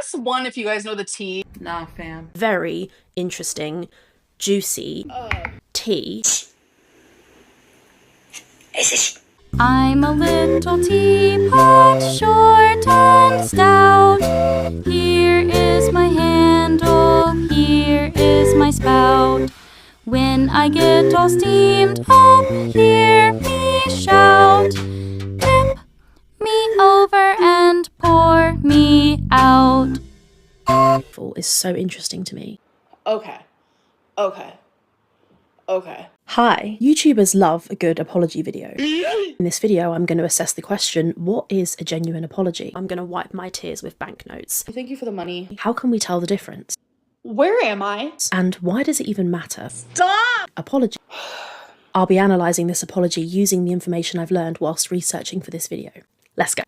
press 1 if you guys know the tea. Nah, fam. Very interesting, juicy tea. I'm a little teapot, short and stout. Here is my handle, here is my spout. When I get all steamed up, hear me shout. Tip me over and pour me out. Is so interesting to me. Okay. Hi, YouTubers love a good apology video. In this video, I'm going to assess the question, what is a genuine apology? I'm going to wipe my tears with banknotes. Thank you for the money. How can we tell the difference? Where am I? And why does it even matter? Stop! Apology. I'll be analysing this apology using the information I've learned whilst researching for this video. Let's go.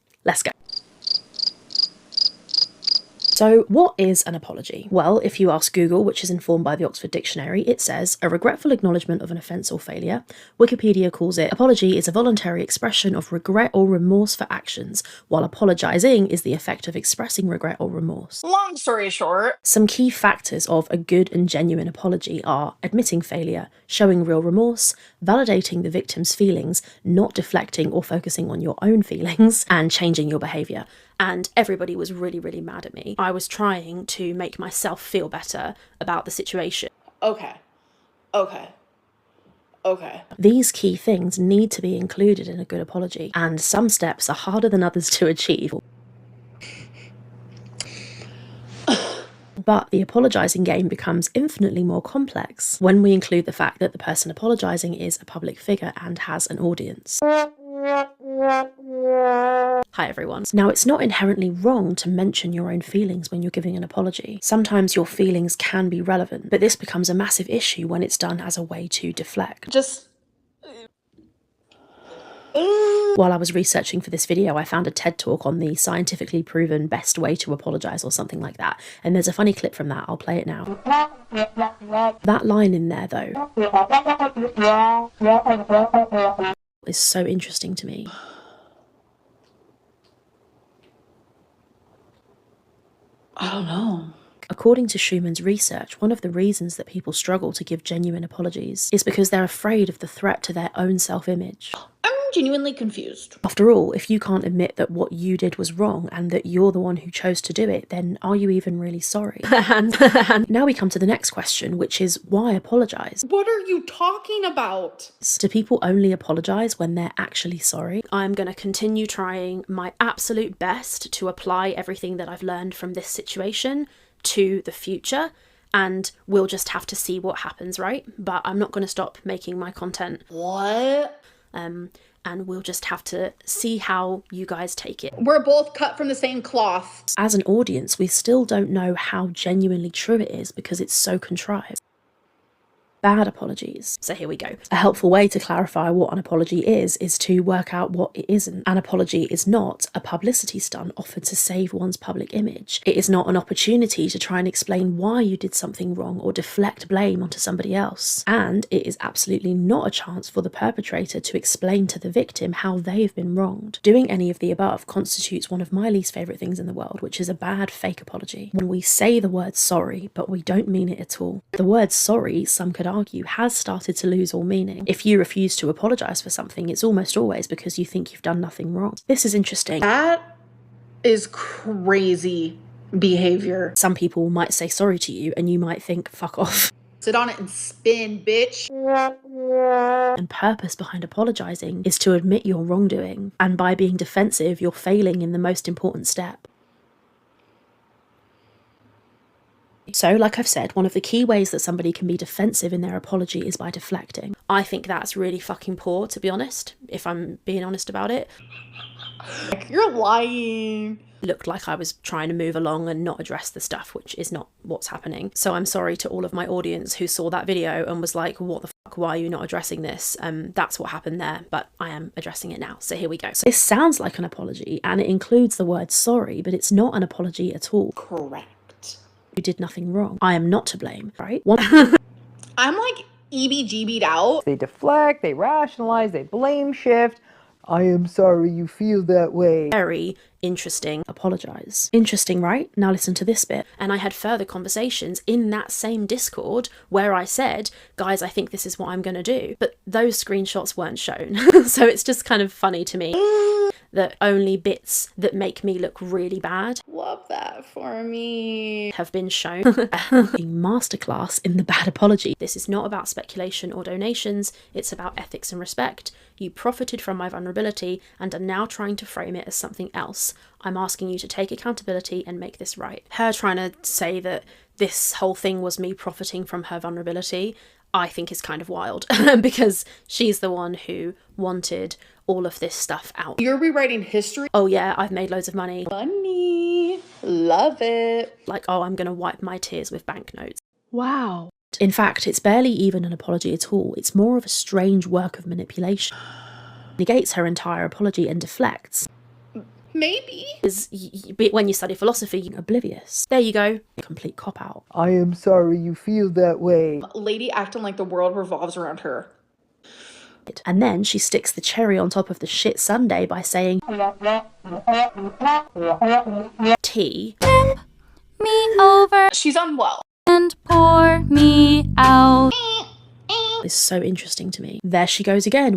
So what is an apology? Well, if you ask Google, which is informed by the Oxford Dictionary, it says, a regretful acknowledgement of an offence or failure. Wikipedia calls it, apology is a voluntary expression of regret or remorse for actions, while apologising is the effect of expressing regret or remorse. Long story short. Some key factors of a good and genuine apology are admitting failure, showing real remorse, validating the victim's feelings, not deflecting or focusing on your own feelings, and changing your behaviour. And everybody was really, really mad at me. I was trying to make myself feel better about the situation. Okay. These key things need to be included in a good apology, and some steps are harder than others to achieve. But the apologising game becomes infinitely more complex when we include the fact that the person apologising is a public figure and has an audience. Hi everyone. Now, it's not inherently wrong to mention your own feelings when you're giving an apology. Sometimes your feelings can be relevant, but this becomes a massive issue when it's done as a way to deflect. While I was researching for this video, I found a TED talk on the scientifically proven best way to apologise or something like that, and there's a funny clip from that. I'll play it now. That line in there, though, is so interesting to me. I don't know. According to Schumann's research, one of the reasons that people struggle to give genuine apologies is because they're afraid of the threat to their own self-image. I'm genuinely confused. After all, if you can't admit that what you did was wrong and that you're the one who chose to do it, then are you even really sorry? And now we come to the next question, which is why apologise? What are you talking about? Do people only apologise when they're actually sorry? I'm going to continue trying my absolute best to apply everything that I've learned from this situation to the future, and we'll just have to see what happens, right? But I'm not going to stop making my content. What? And we'll just have to see how you guys take it. We're both cut from the same cloth. As an audience, we still don't know how genuinely true it is because it's so contrived. Bad apologies. So here we go. A helpful way to clarify what an apology is to work out what it isn't. An apology is not a publicity stunt offered to save one's public image. It is not an opportunity to try and explain why you did something wrong or deflect blame onto somebody else. And it is absolutely not a chance for the perpetrator to explain to the victim how they've been wronged. Doing any of the above constitutes one of my least favourite things in the world, which is a bad fake apology. When we say the word sorry, but we don't mean it at all. The word sorry, some could argue, has started to lose all meaning. If you refuse to apologise for something, it's almost always because you think you've done nothing wrong. This is interesting. That is crazy behavior. Some people might say sorry to you and you might think, fuck off. Sit on it and spin, bitch. And purpose behind apologising is to admit your wrongdoing, and by being defensive, you're failing in the most important step. So, like I've said, one of the key ways that somebody can be defensive in their apology is by deflecting. I think that's really fucking poor, to be honest, if I'm being honest about it. You're lying. Looked like I was trying to move along and not address the stuff, which is not what's happening. So I'm sorry to all of my audience who saw that video and was like, what the fuck, why are you not addressing this? That's what happened there, but I am addressing it now. So here we go. So this sounds like an apology and it includes the word sorry, but it's not an apology at all. Correct. You did nothing wrong. I am not to blame, right? I'm like EBGB'd out. They deflect, they rationalize, they blame shift. I am sorry you feel that way. Very interesting. Apologise. Interesting, right? Now listen to this bit. And I had further conversations in that same Discord where I said, guys, I think this is what I'm going to do. But those screenshots weren't shown. So it's just kind of funny to me that only bits that make me look really bad Love that for me. have been shown. A masterclass in the bad apology. This is not about speculation or donations, it's about ethics and respect. You profited from my vulnerability and are now trying to frame it as something else. I'm asking you to take accountability and make this right. Her trying to say that this whole thing was me profiting from her vulnerability, I think is kind of wild because she's the one who wanted all of this stuff out. You're rewriting history. Oh yeah, I've made loads of money. Funny. Love it. Like, oh, I'm gonna wipe my tears with banknotes. Wow. In fact, it's barely even an apology at all. It's more of a strange work of manipulation. Negates her entire apology and deflects. Maybe. Is when you study philosophy, you're oblivious. There you go. Complete cop-out. I am sorry you feel that way. Lady acting like the world revolves around her. And then she sticks the cherry on top of the shit sundae by saying, tea Me over She's unwell. and pour me out. is so interesting to me. There she goes again.